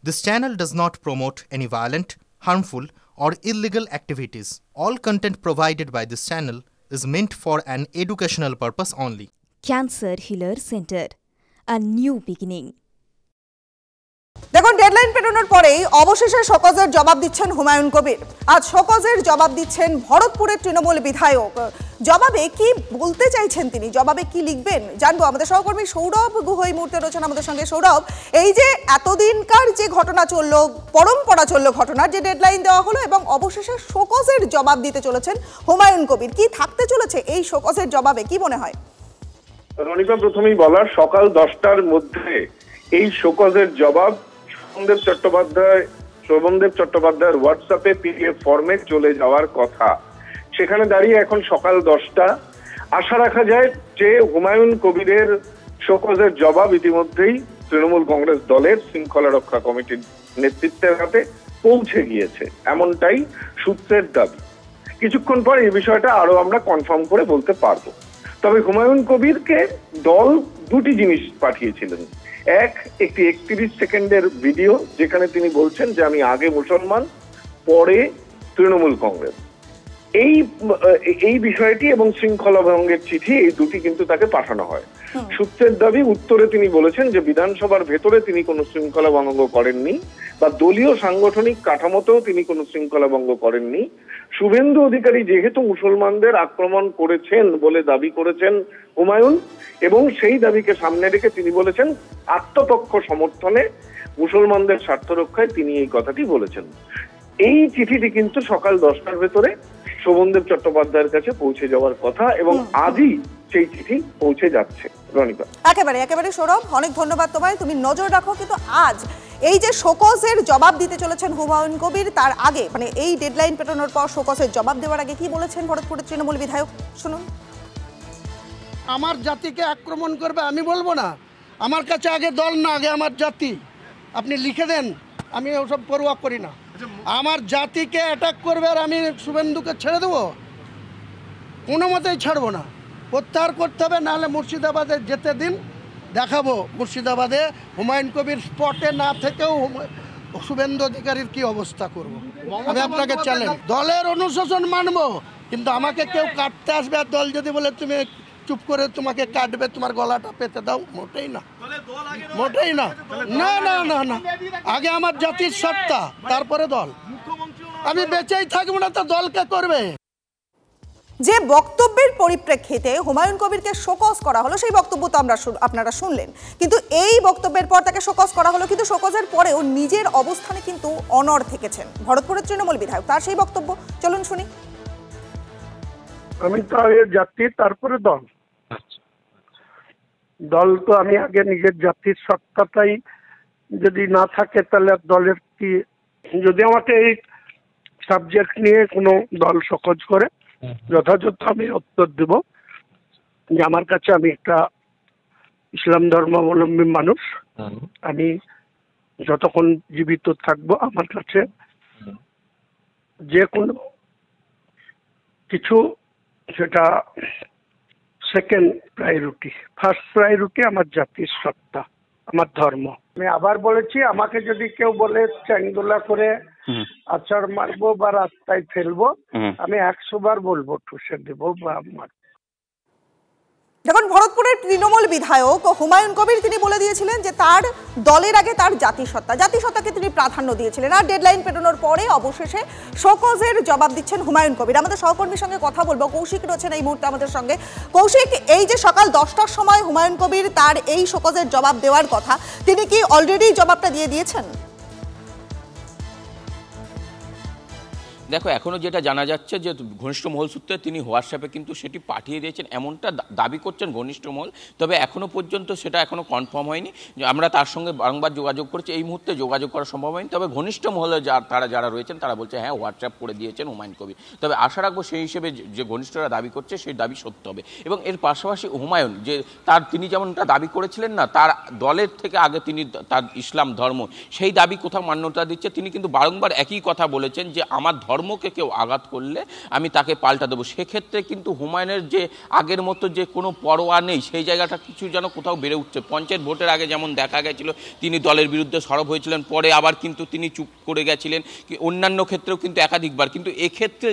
This channel does not promote any violent, harmful, or illegal activities. All content provided by this channel is meant for an educational purpose only. Cancer Healer Center, a new beginning. দেখুন, deadline পেরোনোর পরেই অবশেষে শোকজের জবাব দিচ্ছেন হুমায়ুন কবির। আজ শোকজের জবাব দিচ্ছেন ভরতপুরের তৃণমূল বিধায়ক। জবাবে কি বলতে চাইছেন তিনি, জবাবে কি লিখবেন জানবো। আমাদের সহকর্মী সৌরভ গুহ এই মুহূর্তে রয়েছেন আমাদের সঙ্গে। সৌরভ, এই যে এতদিনকার যে ঘটনা চললো, পরম্পরা চললো, ঘটনার যে ডেডলাইন দেওয়া হলো এবং অবশেষে শোকজের জবাব দিতে চলেছেন হুমায়ুন কবির, কি থাকতে চলেছে এই শোকজের জবাবে, কি মনে হয়? রনিকা, প্রথমেই বলার সকাল 10টার মধ্যে এই শোকজের জবাব শোভনদেব চট্টোপাধ্যায়ের হোয়াটসঅ্যাপে পিডিএফ ফর্মে চলে যাওয়ার কথা। সেখানে দাঁড়িয়ে এখন সকাল 10টা। আশা রাখা যায় যে হুমায়ুন কবিরের শোকজের জবাব ইতিমধ্যেই তৃণমূল কংগ্রেস দলের শৃঙ্খলা রক্ষা কমিটির নেতৃত্বের হাতে পৌঁছে গিয়েছে, এমনটাই সূত্রের দাবি। কিছুক্ষণ পর এই বিষয়টা আরো আমরা কনফার্ম করে বলতে পারবো। তবে হুমায়ুন কবিরকে দল দুটি জিনিস পাঠিয়েছিলেন। একটি 31 সেকেন্ডের ভিডিও, যেখানে তিনি বলছেন যে আমি আগে মুসলমান, পরে তৃণমূল কংগ্রেস। এই বিষয়টি এবং শৃঙ্খলা ভঙ্গের চিঠি, এই দুটি কিন্তু তাকে পাঠানো হয়। সূত্রের দাবি, উত্তরে তিনি বলেছেন যে বিধানসভার ভেতরে তিনি কোনো শৃঙ্খলা ভঙ্গ করেননি, বা দলীয় সাংগঠনিক কাঠামোতেও তিনি কোনো শৃঙ্খলা ভঙ্গ করেননি। শুভেন্দু অধিকারী যেহেতু মুসলমানদের আক্রমণ করেছেন বলে দাবি করেছেন হুমায়ুন, এবং সেই দাবিকে সামনে রেখে তিনি বলেছেন আত্মপক্ষ সমর্থনে মুসলমানদের স্বার্থ রক্ষায় তিনি এই কথাটি বলেছেন। এই চিঠিটি কিন্তু সকাল 10টার ভেতরে শোভনদেব চট্টোপাধ্যায়ের কাছে পৌঁছে যাওয়ার কথা এবং আজই সেই চিঠি পৌঁছে যাচ্ছে। রনিকা, একেবারে সৌরভ, অনেক ধন্যবাদ তোমায়। তুমি নজর রাখো, কিন্তু আজ এই যে শোকজের জবাব দিতে চলেছেন হুমায়ুন কবির, তার আগে মানে এই ডেডলাইন পেটানোর পর শোকজের জবাব দেওয়ার আগে কি বলেছেন ভরতপুরের তৃণমূল বিধায়ক, শুনুন। আমার জাতিকে আক্রমণ করবে আমি বলবো না, আমার কাছে আগে দল না, আগে আমার জাতি। আপনি লিখে দেন, আমি ওসব পরোয়া করি না। আমার জাতিকে অ্যাটাক করবে আর আমি শুভেন্দুকে ছেড়ে দেবো? কোনো মতেই ছাড়বো না, প্রত্যাহার করতে হবে। নাহলে মুর্শিদাবাদে যেতে দিন, দেখাবো মুর্শিদাবাদে হুমায়ুন কবির স্পটে না থেকেও শুভেন্দু অধিকারীর কি অবস্থা করব। আমি আপনাকে চ্যালেঞ্জ, দলের অনুশাসন মানবো, কিন্তু আমাকে কেউ কাটতে আসবে আর দল যদি বলে তুমি চুপ করে তোমাকে কাটবে, তোমার গলাটা পেতে দাও, মোটেই না, মোটেই না, না না না না। আগে আমার জাতির সত্তা, তারপরে দল। আমি বেঁচেই থাকবো না তো দলকে করবে। যে বক্তব্যের পরিপ্রেক্ষিতে হুমায়ুন কবিরকে শোকজ করা হলো, সেই বক্তব্য তো আপনারা শুনলেন, কিন্তু এই বক্তব্যের পর তাকে শোকজ করা হলো, কিন্তু শোকজের পরেও নিজের অবস্থানে কিন্তু অনড় থেকেছেন ভরতপুরের তৃণমূল বিধায়ক। তার সেই বক্তব্য চলুন শুনি। আমি তো আগে জাতি, তারপরে দল। দল তো আমি আগে নিজের জাতির সত্তাটাই যদি না থাকে তাহলে দলের কি? যদি আমাকে এই সাবজেক্ট নিয়ে কোনো দল শোকজ করে, যথাযথ আমি উত্তর দেব যে আমার কাছে, আমি একটা ইসলাম ধর্মাবলম্বী মানুষ, আমি যতক্ষণ জীবিত থাকবো আমার কাছে যে কোনো কিছু, সেটা সেকেন্ড প্রায়োরিটি, ফার্স্ট প্রায়োরিটি আমার জাতির সত্তা, আমার ধর্ম। আমি আবার বলেছি, আমাকে যদি কেউ বলে চ্যাংদোলা করে আছাড় মারবো বা রাস্তায় ফেলবো, আমি 100 বার বলবো ঠুসে দেবো বা মারবো। দেখুন, ভরতপুরের তৃণমূল বিধায়ক হুমায়ুন কবির তিনি বলে দিয়েছিলেন যে তার দলের আগে তার জাতিসত্তাকে তিনি প্রাধান্য দিয়েছিলেন। আর ডেডলাইন পেরোনোর পরে অবশেষে শোকজের জবাব দিচ্ছেন হুমায়ুন কবির। আমাদের সহকর্মীর সঙ্গে কথা বলবো, কৌশিক রয়েছেন এই মুহূর্তে আমাদের সঙ্গে। কৌশিক, এই যে সকাল 10টার সময় হুমায়ুন কবির তার এই শোকজের জবাব দেওয়ার কথা, তিনি কি অলরেডি জবাবটা দিয়ে দিয়েছেন? দেখো, এখনও যেটা জানা যাচ্ছে যে ঘনিষ্ঠ মহল সূত্রে তিনি হোয়াটসঅ্যাপে কিন্তু সেটি পাঠিয়ে দিয়েছেন, এমনটা দাবি করছেন ঘনিষ্ঠ মহল। তবে এখনও পর্যন্ত সেটা এখনও কনফার্ম হয়নি। আমরা তার সঙ্গে বারংবার যোগাযোগ করছি, এই মুহূর্তে যোগাযোগ করা সম্ভব হয়নি। তবে ঘনিষ্ঠ মহলে যারা রয়েছেন তারা বলছে হ্যাঁ, হোয়াটসঅ্যাপ করে দিয়েছেন হুমায়ুন কবির। তবে আশা রাখবো সেই হিসেবে যে ঘনিষ্ঠরা দাবি করছে সেই দাবি সত্য হবে। এবং এর পাশাপাশি হুমায়ুন যে তিনি যেমনটা দাবি করেছিলেন না, তার দলের থেকে আগে তিনি তার ইসলাম ধর্ম, সেই দাবি কোথাও মান্যতা দিচ্ছে। তিনি কিন্তু বারংবার একই কথা বলেছেন যে আমার ধর্ম ধর্মকে কেউ আঘাত করলে আমি তাকে পাল্টা দেবো। সেক্ষেত্রে কিন্তু হুমায়ুনের যে আগের মতো যে কোনো পরোয়া নেই, সেই জায়গাটা কিছু যেন কোথাও বেড়ে উঠছে। পঞ্চায়েত ভোটের আগে যেমন দেখা গেছিল তিনি দলের বিরুদ্ধে সরব হয়েছিলেন, পরে আবার কিন্তু তিনি চুপ করে গেছিলেন, অন্যান্য ক্ষেত্রেও কিন্তু একাধিকবার। কিন্তু এক্ষেত্রে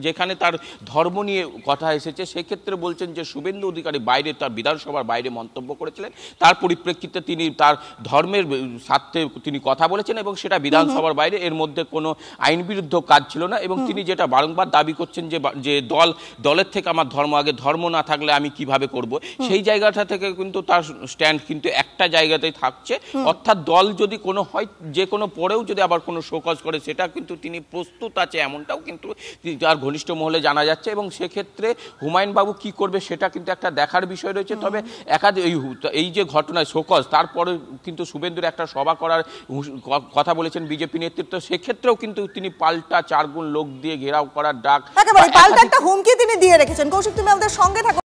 যেখানে তার ধর্ম নিয়ে কথা এসেছে, সেক্ষেত্রে বলছেন যে শুভেন্দু অধিকারী বাইরে, তার বিধানসভার বাইরে মন্তব্য করেছিলেন, তার পরিপ্রেক্ষিতে তিনি তার ধর্মের স্বার্থে তিনি কথা বলেছেন এবং সেটা বিধানসভার বাইরে, এর মধ্যে কোনো আইন বিরুদ্ধ কাজ ছিল না। এবং তিনি যেটা বারংবার দাবি করছেন যে দলের থেকে আমার ধর্ম আগে, ধর্ম না থাকলে আমি কিভাবে করব, সেই জায়গাটা থেকে কিন্তু তার স্ট্যান্ড কিন্তু একটা জায়গাতেই থাকছে। অর্থাৎ দল যদি কোনো হয়, যে কোনো পরেও যদি আবার কোনো শোকজ করে, সেটা কিন্তু তিনি প্রস্তুত আছে, এমনটাও কিন্তু তার ঘনিষ্ঠ মহলে জানা যাচ্ছে। এবং সেক্ষেত্রে হুমায়ুন বাবু কি করবে সেটা কিন্তু একটা দেখার বিষয় রয়েছে। তবে এই যে ঘটনায় শোকজ, তারপরে কিন্তু শুভেন্দুর একটা সভা করার কথা বলেছেন বিজেপি নেতৃত্ব, সেক্ষেত্রেও কিন্তু তিনি পাল্টা 4 গুণ লোক দিয়ে ঘেরাও করার ডাক, পাল্টা একটা হুমকি তিনি দিয়ে রেখেছেন। কৌশিক, তুমি আমাদের সঙ্গে থাকো।